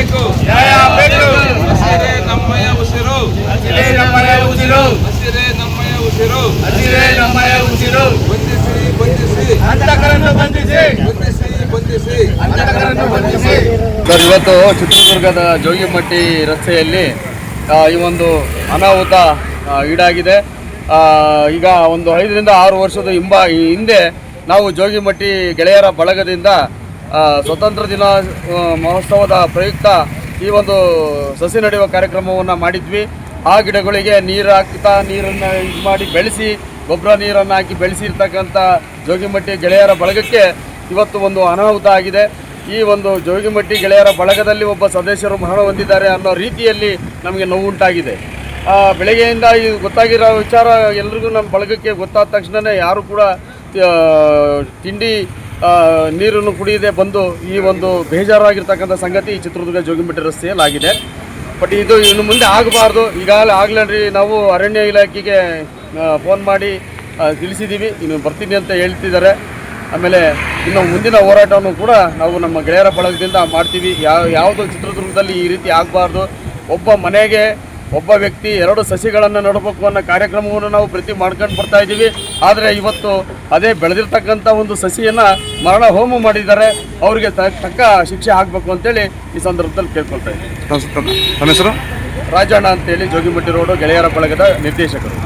ಬೇಕು. ಹಸಿರೇ ನಮ್ಮಯ ಉಸಿರು. ಹಸಿರೇ ನಮ್ಮಯ ಉಸಿರು. ಬಂಧಿಸಿ. ಸರ್, ಇವತ್ತು ಚಿತ್ರದುರ್ಗದ ಜೋಗಿಮಟ್ಟಿ ರಸ್ತೆಯಲ್ಲಿ ಈ ಒಂದು ಅನಾಹುತ ಈಡಾಗಿದೆ. ಈಗ ಒಂದು 5 ರಿಂದ 6 ವರ್ಷದ ಹಿಂದೆ ನಾವು ಜೋಗಿಮಟ್ಟಿ ಗೆಳೆಯರ ಬಳಗದಿಂದ ಸ್ವತಂತ್ರ ದಿನ ಮಹೋತ್ಸವದ ಪ್ರಯುಕ್ತ ಈ ಒಂದು ಸಸಿ ನೆಡುವ ಕಾರ್ಯಕ್ರಮವನ್ನು ಮಾಡಿದ್ವಿ. ಆ ಗಿಡಗಳಿಗೆ ನೀರನ್ನು ಇದು ಮಾಡಿ ಬೆಳೆಸಿ, ಗೊಬ್ಬರ ನೀರನ್ನು ಹಾಕಿ ಬೆಳೆಸಿರ್ತಕ್ಕಂಥ ಜೋಗಿಮಟ್ಟಿ ಗೆಳೆಯರ ಬಳಗಕ್ಕೆ ಇವತ್ತು ಒಂದು ಅನಾಹುತ ಆಗಿದೆ. ಈ ಒಂದು ಜೋಗಿಮಟ್ಟಿ ಗೆಳೆಯರ ಬಳಗದಲ್ಲಿ ಒಬ್ಬ ಸದಸ್ಯರು ಮರಣ ಹೊಂದಿದ್ದಾರೆ ಅನ್ನೋ ರೀತಿಯಲ್ಲಿ ನಮಗೆ ನೋವುಂಟಾಗಿದೆ. ಬೆಳಗ್ಗೆಯಿಂದ ಈ ಗೊತ್ತಾಗಿರೋ ವಿಚಾರ ಎಲ್ರಿಗೂ ನಮ್ಮ ಬಳಗಕ್ಕೆ ಗೊತ್ತಾದ ತಕ್ಷಣವೇ ಯಾರು ಕೂಡ ತಿಂಡಿ ನೀರನ್ನು ಕುಡಿಯದೆ ಬಂದು ಈ ಒಂದು ಬೇಜಾರಾಗಿರ್ತಕ್ಕಂಥ ಸಂಗತಿ ಈ ಚಿತ್ರದುರ್ಗ ಜೋಗಿಮಟ್ಟಿ ರಸ್ತೆಯಲ್ಲಿ ಆಗಿದೆ. ಬಟ್ ಇದು ಇನ್ನು ಮುಂದೆ ಆಗಬಾರ್ದು. ಆಗ್ಲೇ ನಾವು ಅರಣ್ಯ ಇಲಾಖೆಗೆ ಫೋನ್ ಮಾಡಿ ತಿಳಿಸಿದ್ದೀವಿ, ಇನ್ನು ಬರ್ತೀನಿ ಅಂತ ಹೇಳ್ತಿದ್ದಾರೆ. ಆಮೇಲೆ ಇನ್ನು ಮುಂದಿನ ಹೋರಾಟವನ್ನು ಕೂಡ ನಾವು ನಮ್ಮ ಗೆಳೆಯರ ಬಳಗದಿಂದ ಮಾಡ್ತೀವಿ. ಯಾವುದು ಚಿತ್ರದುರ್ಗದಲ್ಲಿ ಈ ರೀತಿ ಆಗಬಾರ್ದು. ಒಬ್ಬ ಮನೆಗೆ ಒಬ್ಬ ವ್ಯಕ್ತಿ 2 ಸಸಿಗಳನ್ನು ನೆಡಬೇಕು ಅನ್ನೋ ಕಾರ್ಯಕ್ರಮವನ್ನು ನಾವು ಮಾಡ್ಕೊಂಡು ಬರ್ತಾ ಇದ್ದೀವಿ. ಆದರೆ ಇವತ್ತು ಅದೇ ಬೆಳೆದಿರ್ತಕ್ಕಂಥ ಒಂದು ಸಸಿಯನ್ನು ಮರಣ ಹೋಮ ಮಾಡಿದ್ದಾರೆ. ಅವರಿಗೆ ತಕ್ಕ ಶಿಕ್ಷೆ ಆಗಬೇಕು ಅಂತೇಳಿ ಈ ಸಂದರ್ಭದಲ್ಲಿ ಕೇಳ್ಕೊಳ್ತಾ ಇದ್ದೀವಿ. ನಮ್ಮ ಹೆಸರು ರಾಜಣ್ಣ ಅಂತೇಳಿ, ಜೋಗಿಮಟ್ಟಿ ರೋಡು ಗೆಳೆಯರ ಬಳಗದ ನಿರ್ದೇಶಕರು.